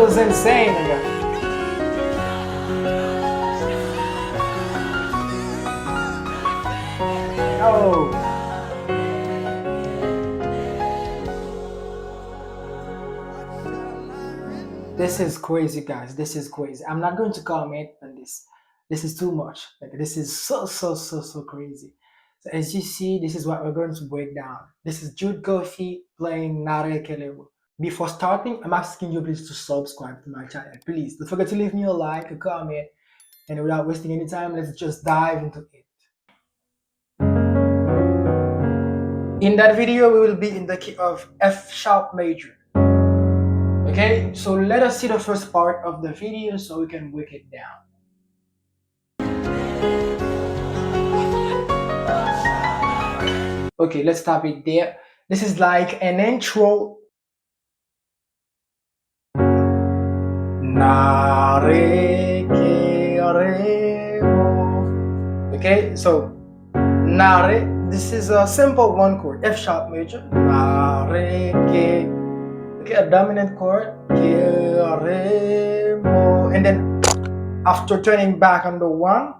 was insane again. Oh. This is crazy, guys. This is crazy. I'm not going to comment on this. This is too much. Like this is so crazy. So as you see, this is what we're going to break down. This is Jude Goffey playing Narekelemo. Before starting, I'm asking you please to subscribe to my channel. Please don't forget to leave me a like, a comment, and without wasting any time, let's just dive into it. In that video, we will be in the key of F sharp major. Okay, so let us see the first part of the video so we can break it down. Okay, let's stop it there. This is like an intro. Narekelemo. Okay, so Nare, this is a simple one chord, F sharp major. Nareke. Okay, a dominant chord. Keremo. And then after turning back on the one,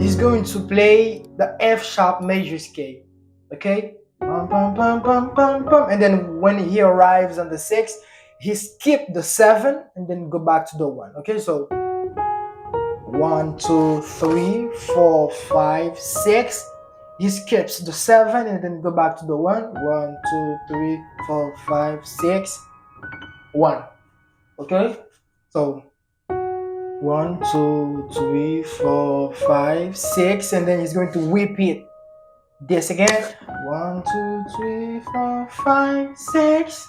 he's going to play the F sharp major scale. Okay, pum, pum, pum, pum, pum, pum. And then when he arrives on the 6, he skip the 7 and then go back to the 1. Okay, so 1 2 3 4 5 6. He skips the 7 and then go back to the 1. 1 2 3 4 5 6 1. Okay, so 1 2 3 4 5 6, and then he's going to repeat this again. 1 2 3 4 5 6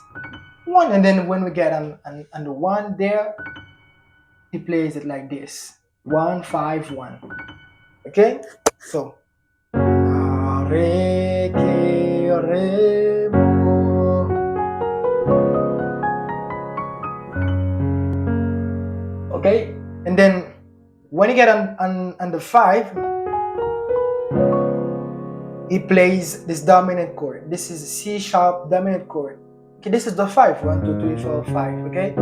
1, and then when we get on the 1 there, he plays it like this: 1 5 1. Okay, so okay, and then when you get on the 5, he plays this dominant chord. This is a C sharp dominant chord. Okay, this is the 5. 1 2 3 4 5. Okay,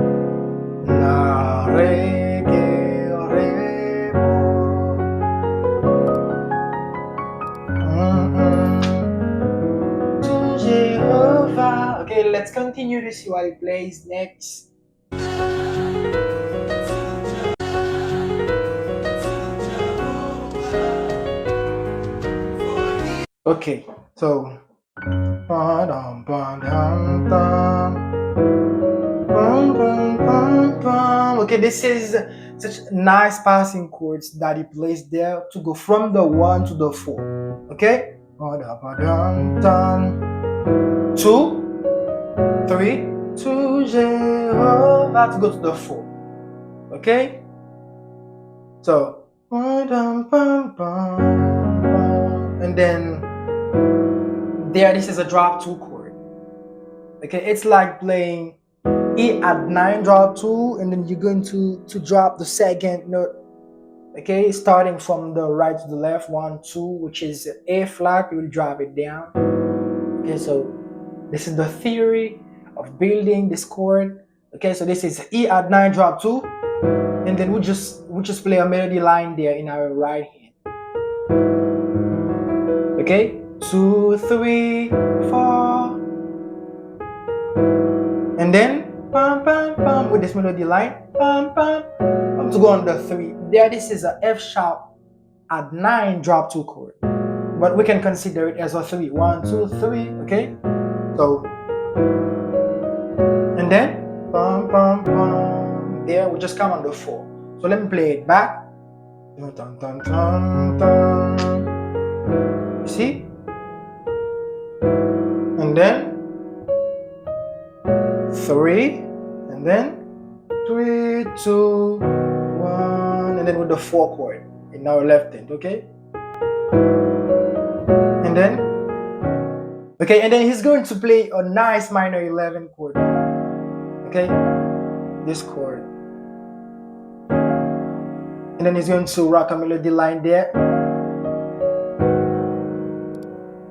okay, let's continue to see what he plays next. Okay, so okay, this is such nice passing chords that he plays there to go from the 1 to the 4. Okay, 2 3 to Jehovah to go to the 4. Okay, so and then there, this is a drop 2 chord. Okay, it's like playing E at 9 drop 2, and then you're going to drop the second note. Okay, starting from the right to the left, 1 2, which is A flat, you will drop it down. Okay, so this is the theory of building this chord. Okay, so this is E at 9 drop 2, and then we just play a melody line there in our right hand. Okay, 2 3 4, and then pam pam pam with this melody line, pam pam pam to go on the 3. There, this is a F sharp at 9 drop 2 chord, but we can consider it as a 3. 1 2 3. Okay, so and then pam pam pam. There, we just come on the 4. So let me play it back. Dun, dun, dun, dun, dun. See? And then 3, and then 3 2 1, and then with the 4 chord in our left hand. Okay, and then he's going to play a nice minor 11 chord. Okay, this chord, and then he's going to rock a melody line there.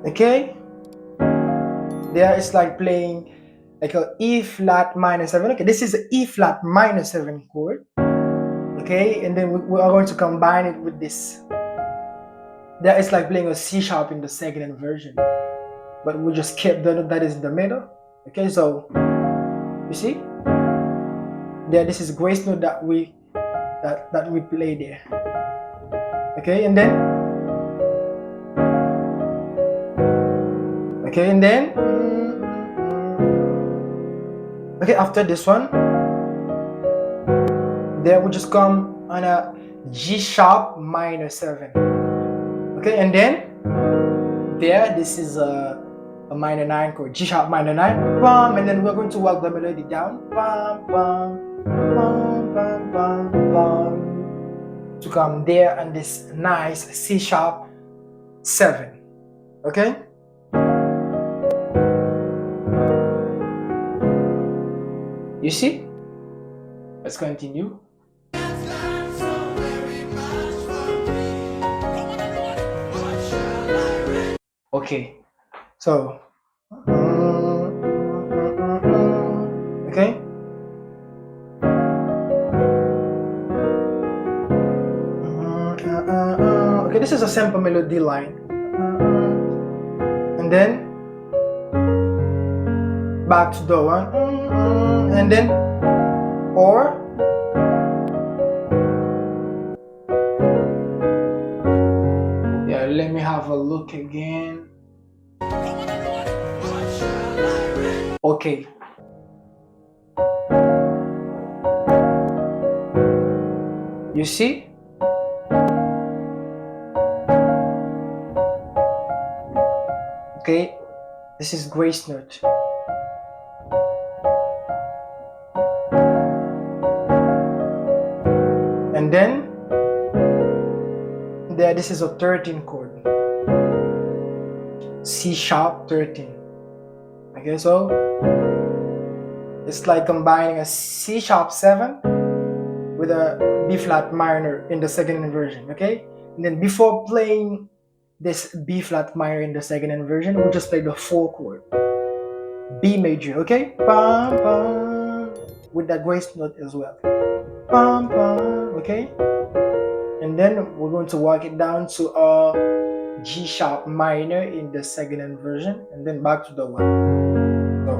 Okay, there it's like playing like a E flat minor 7. Okay, this is an E flat minor 7 chord. Okay, and then we are going to combine it with this. That is like playing a C sharp in the second inversion, but we just kept the note that is in the middle. Okay, so you see, there this is grace note that we play there. Okay, and then okay, after this one, there we just come on a G sharp minor 7. Okay, and then there this is a minor 9 chord, G sharp minor 9, bum, and then we're going to walk the melody down, bum, bum, bum, bum, bum, bum, to come there on this nice C sharp 7. Okay, you see? Let's continue. Okay, so okay, okay, this is a simple melody line, and then back to the one, and then or yeah, let me have a look again. Okay, you see? Okay, this is grace note. And then there this is a 13 chord. C sharp 13. Okay, so it's like combining a C sharp 7 with a B flat minor in the second inversion. Okay, and then before playing this B flat minor in the second inversion, we'll just play the 4 chord, B major. Okay, bum, bum, with that grace note as well, bum, bum. Okay, and then we're going to walk it down to a G sharp minor in the second inversion, and then back to the 1. So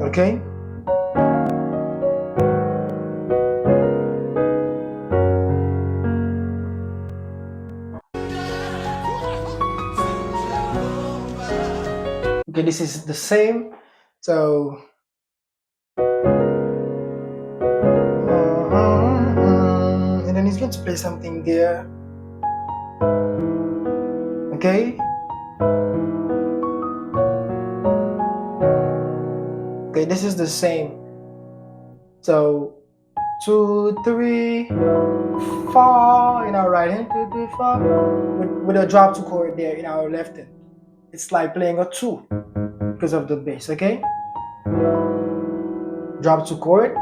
okay, okay, this is the same. So and then he's going to play something there. Okay, okay, this is the same. So 2, 3, 4 in our right hand, 2, 3, 4 with a drop 2 chord there in our left hand. It's like playing a 2 because of the bass. Okay, drop 2 chord.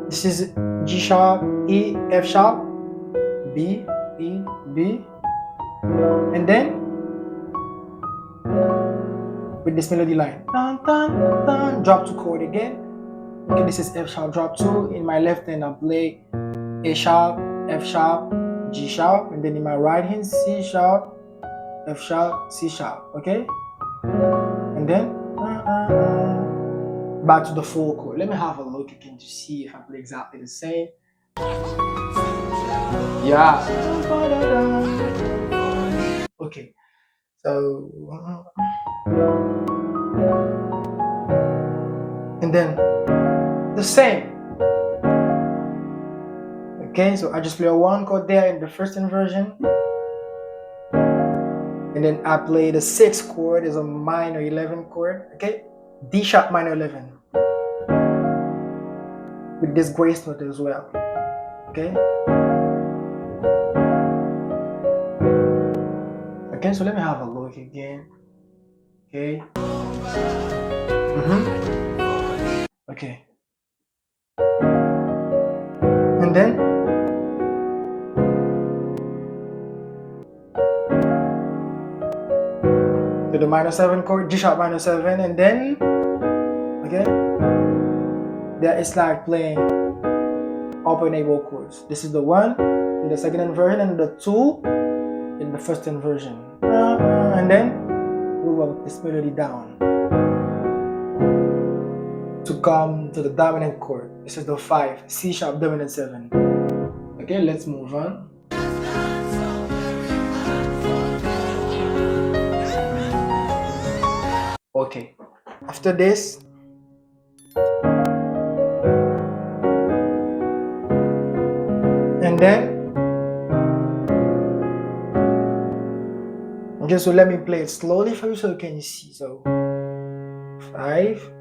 This is G sharp, E, F sharp, B, E, B, and then with this melody line, dun, dun, dun, drop 2 chord again. Okay, this is F sharp, drop 2. In my left hand, I play A sharp, F sharp, G sharp, and then in my right hand, C sharp, F sharp, C sharp. Okay, and then back to the 4 chord. Let me have a look again to see if I play exactly the same. Yeah. Okay, so and then the same. Okay, so I just play a 1 chord there in the first inversion, and then I play the 6th chord is a minor 11 chord. Okay, D sharp minor 11 with this grace note as well. Okay, okay, so let me have a look again. Okay, okay, and then with the minor 7 chord, G sharp minor 7, and then, okay, there it's like playing open able chords. This is the 1 in the second inversion and the 2 in the first inversion. And then we will this melody down to come to the dominant chord. This is the 5, C sharp dominant 7. Okay, let's move on. Okay, after this, and then okay, so let me play it slowly for you so you can see. So 5,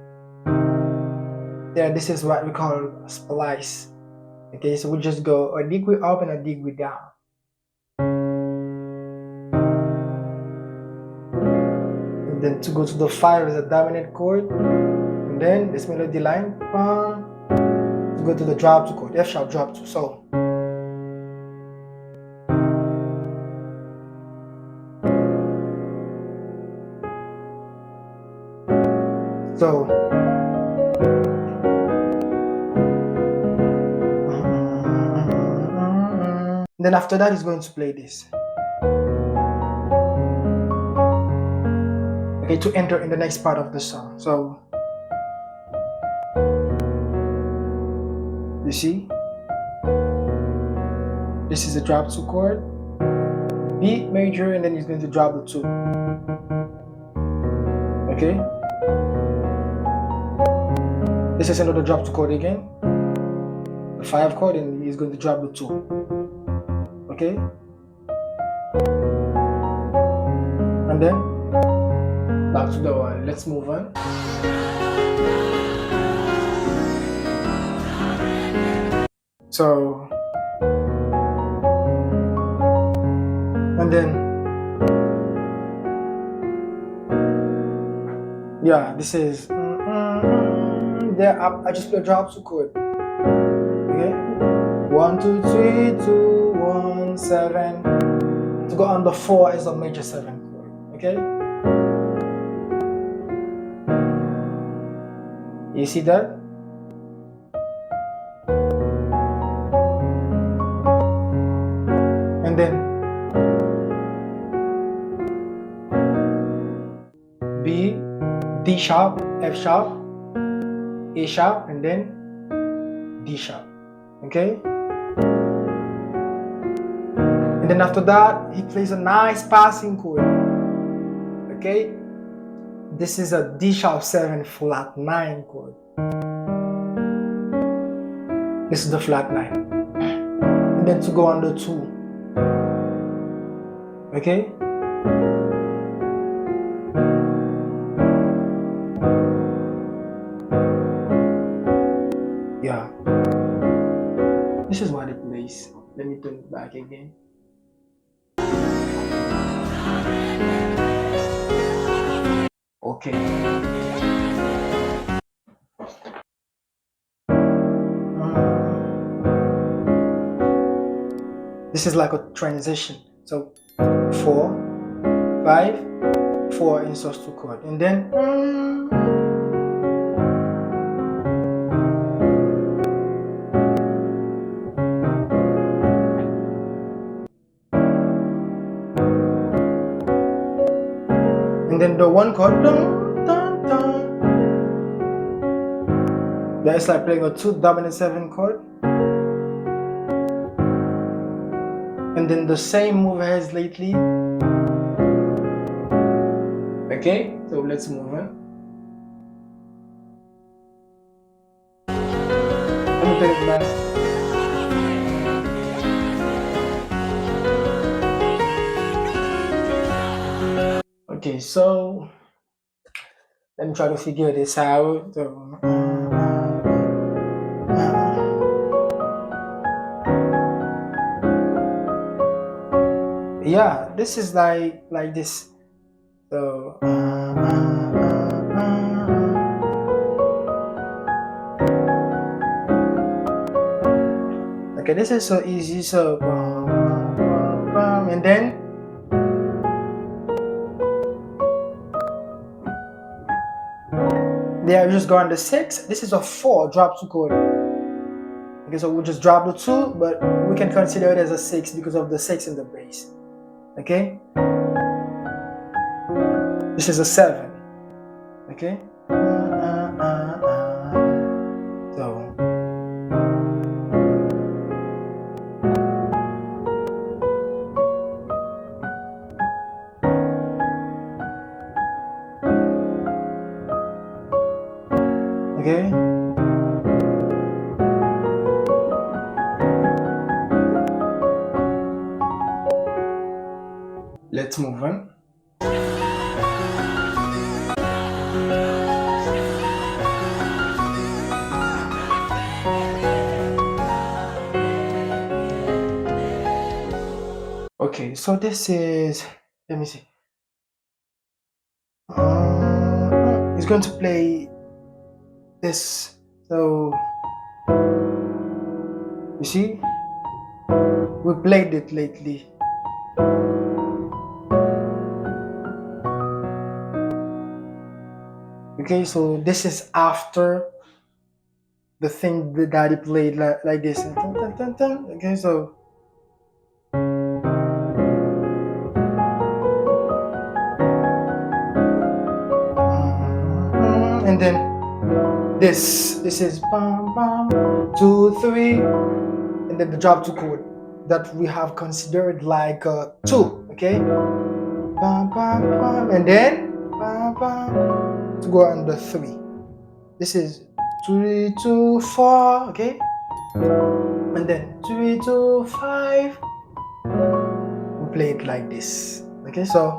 yeah, this is what we call a splice. Okay, so we just go a degree up and a degree down. And then to go to the 5 is a dominant chord, and then this melody line, to go to the drop 2 chord, F sharp drop 2. So then after that, he's going to play this. Okay, to enter in the next part of the song. So, you see, this is a drop 2 chord, B major, and then he's going to drop the 2. Okay, this is another drop 2 chord again, the 5 chord, and he's going to drop the 2. Okay, and then back to the 1. Let's move on. So, and then, yeah, this is there. I just play drop 2 chord. Okay, 1 2 3 2 1 7. To go on the 4 is a major 7 chord. Okay, you see that? And then B, D sharp, F sharp, A sharp, and then D sharp. Okay, and then after that he plays a nice passing chord. Okay, this is a D sharp 7 flat 9 chord. This is the flat 9, and then to go on the 2. Okay, yeah, this is what it plays. Let me turn it back again. Okay. This is like a transition. So 4, 5, 4 in sus 2 chord, and then the 1 chord, dun, dun, dun. That is like playing a 2 dominant 7 chord, and then the same move as lately. Okay, so let's move on. Let me turn it back. Okay, so let me try to figure this out. Yeah, this is like this. So okay, this is so easy. So and then There, just go on the 6. This is a 4 drop 2 chord. Okay, so we'll just drop the 2, but we can consider it as a 6 because of the 6 in the bass. Okay? This is a 7. Okay? So. Okay? Let's move on. Okay, so this is, let me see. He's going to play this. So, you see, we played it lately. Okay, so this is after the thing the daddy played like this. Okay, so. And then this is bam bam 2 3, and then the drop 2 chord that we have considered like 2. Okay, bam bam bam, and then bam bam to go on the 3. This is 3 2 4. Okay, and then 3 2 5. We play it like this. Okay, so,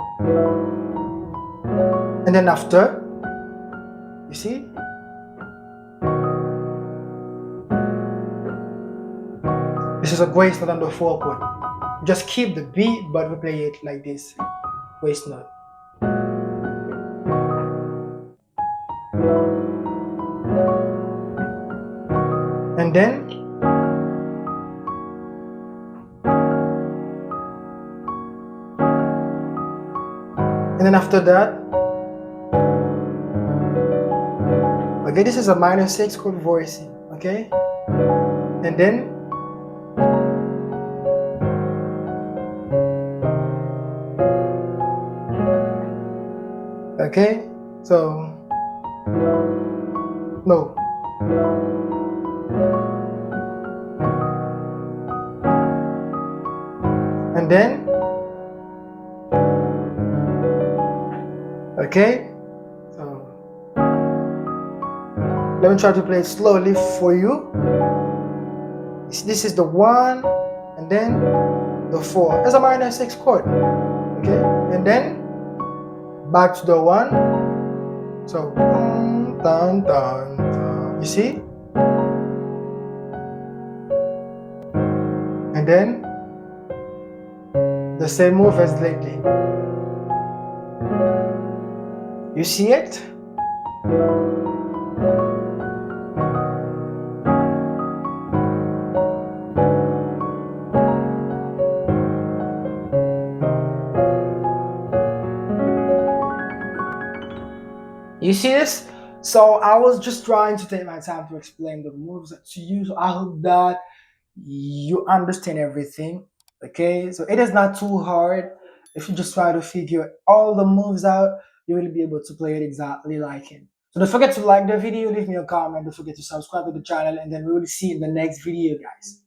and then after, you see, this is a grace note on the 4 chord. Just keep the beat, but we play it like this. Grace note. And then after that, okay, this is a minor 6 chord voicing. Okay, and then okay, so no. And then okay, so let me try to play it slowly for you. This is the 1, and then the 4. It's a minor 6 chord. Okay, and then back to the 1. So dun, dun, dun. You see? And then the same move as lately. You see it? You see this? So I was just trying to take my time to explain the moves to you. So I hope that you understand everything. Okay, so it is not too hard. If you just try to figure all the moves out, you will be able to play it exactly like him. So don't forget to like the video, leave me a comment, don't forget to subscribe to the channel, and then we will see you in the next video, guys.